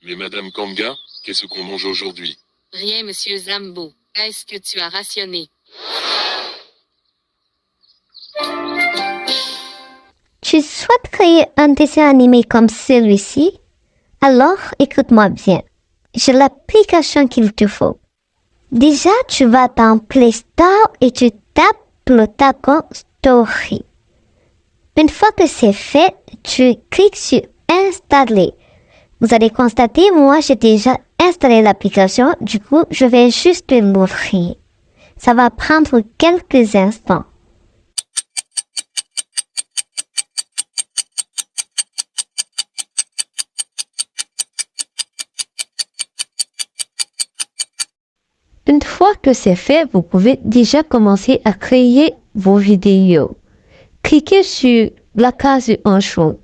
Mais Madame Kanga, qu'est-ce qu'on mange aujourd'hui? Rien, monsieur Zambo. Est-ce que tu as rationné? Tu souhaites créer un dessin animé comme celui-ci? Alors, écoute-moi bien. J'ai l'application qu'il te faut. Déjà, tu vas dans Play Store et tu tapes Plotagon Story. Une fois que c'est fait, tu cliques sur Installer. Vous allez constater, moi, j'ai déjà installé l'application. Du coup, je vais juste l'ouvrir. Ça va prendre quelques instants. Une fois que c'est fait, vous pouvez déjà commencer à créer vos vidéos. Cliquez sur la case en jaune.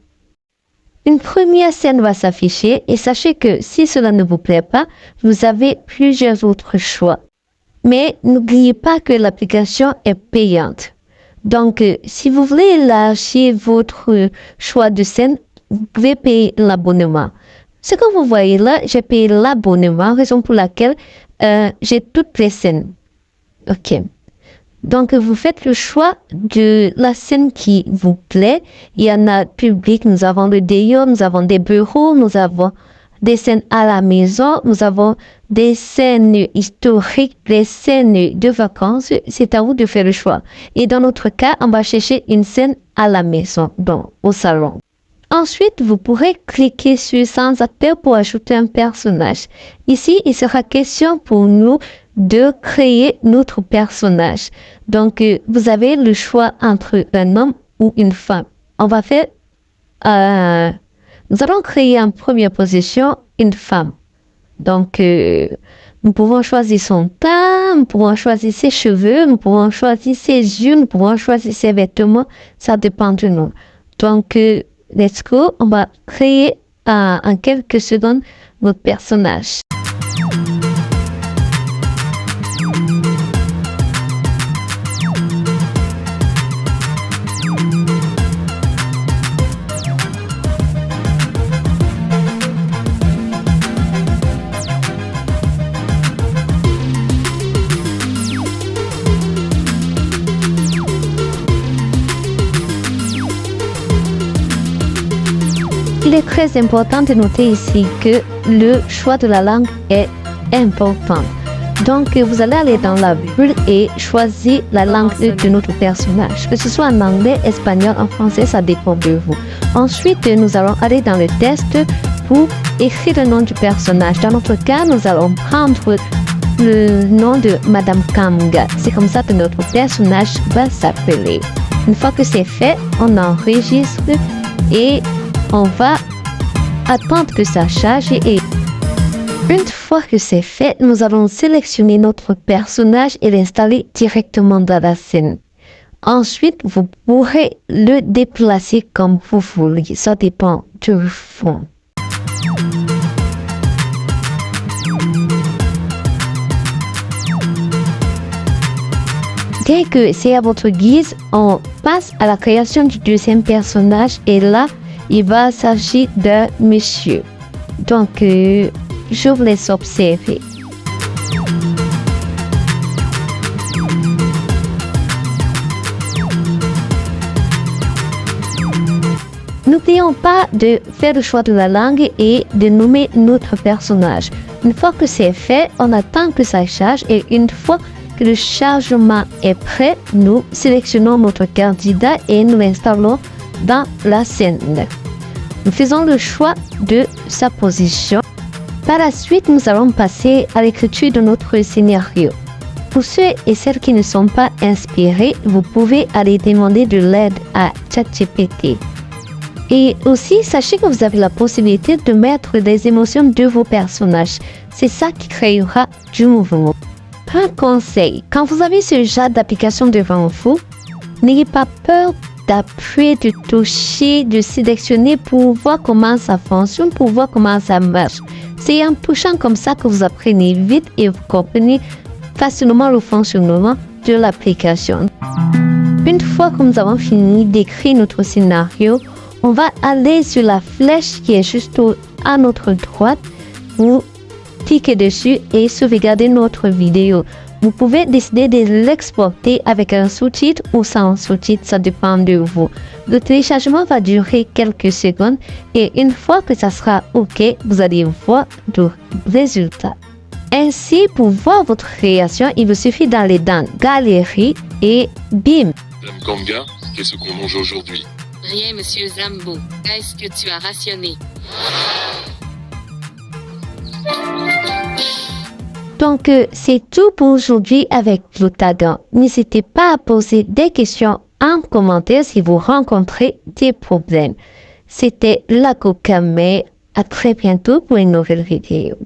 Une première scène va s'afficher et sachez que si cela ne vous plaît pas, vous avez plusieurs autres choix. Mais n'oubliez pas que l'application est payante. Donc, si vous voulez élargir votre choix de scène, vous pouvez payer l'abonnement. Ce que vous voyez là, j'ai payé l'abonnement, raison pour laquelle j'ai toutes les scènes. Ok. Donc, vous faites le choix de la scène qui vous plaît. Il y en a public, nous avons le déo, nous avons des bureaux, nous avons des scènes à la maison, nous avons des scènes historiques, des scènes de vacances. C'est à vous de faire le choix. Et dans notre cas, on va chercher une scène à la maison, donc au salon. Ensuite, vous pourrez cliquer sur Sans acteur pour ajouter un personnage. Ici, il sera question pour nous de créer notre personnage. Donc, vous avez le choix entre un homme ou une femme. On va faire... nous allons créer en première position une femme. Donc, nous pouvons choisir son teint, nous pouvons choisir ses cheveux, nous pouvons choisir ses yeux, nous pouvons choisir ses vêtements. Ça dépend de nous. Donc, let's go. On va créer en quelques secondes notre personnage. Il est très important de noter ici que le choix de la langue est important. Donc, vous allez aller dans la bulle et choisir la langue de notre personnage. Que ce soit en anglais, espagnol, en français, ça dépend de vous. Ensuite, nous allons aller dans le test pour écrire le nom du personnage. Dans notre cas, nous allons prendre le nom de Madame Kanga. C'est comme ça que notre personnage va s'appeler. Une fois que c'est fait, on enregistre et on va attendre que ça charge et une fois que c'est fait, nous allons sélectionner notre personnage et l'installer directement dans la scène. Ensuite, vous pourrez le déplacer comme vous voulez. Ça dépend du fond. Dès que c'est à votre guise, on passe à la création du deuxième personnage et là, il va s'agir d'un monsieur. Donc, je vous laisse observer. N'oublions pas de faire le choix de la langue et de nommer notre personnage. Une fois que c'est fait, on attend que ça charge et une fois que le chargement est prêt, nous sélectionnons notre candidat et nous l'installons dans la scène. Nous faisons le choix de sa position. Par la suite, nous allons passer à l'écriture de notre scénario. Pour ceux et celles qui ne sont pas inspirés, vous pouvez aller demander de l'aide à ChatGPT. Et aussi, sachez que vous avez la possibilité de mettre des émotions de vos personnages. C'est ça qui créera du mouvement. Un conseil, quand vous avez ce genre d'application devant vous, n'ayez pas peur d'appuyer, de toucher, de sélectionner pour voir comment ça fonctionne, pour voir comment ça marche. C'est en touchant comme ça que vous apprenez vite et vous comprenez facilement le fonctionnement de l'application. Une fois que nous avons fini d'écrire notre scénario, on va aller sur la flèche qui est juste à notre droite vous cliquez dessus et sauvegardez notre vidéo. Vous pouvez décider de l'exporter avec un sous-titre ou sans sous-titre, ça dépend de vous. Le téléchargement va durer quelques secondes et une fois que ça sera OK, vous allez voir le résultat. Ainsi, pour voir votre création, il vous suffit d'aller dans Galerie et bim! Dame Kanga, qu'est-ce qu'on mange aujourd'hui? Rien, monsieur Zambo. Est-ce que tu as rationné? Donc, c'est tout pour aujourd'hui avec Flotagan. N'hésitez pas à poser des questions en commentaire si vous rencontrez des problèmes. C'était la Kokame. À très bientôt pour une nouvelle vidéo.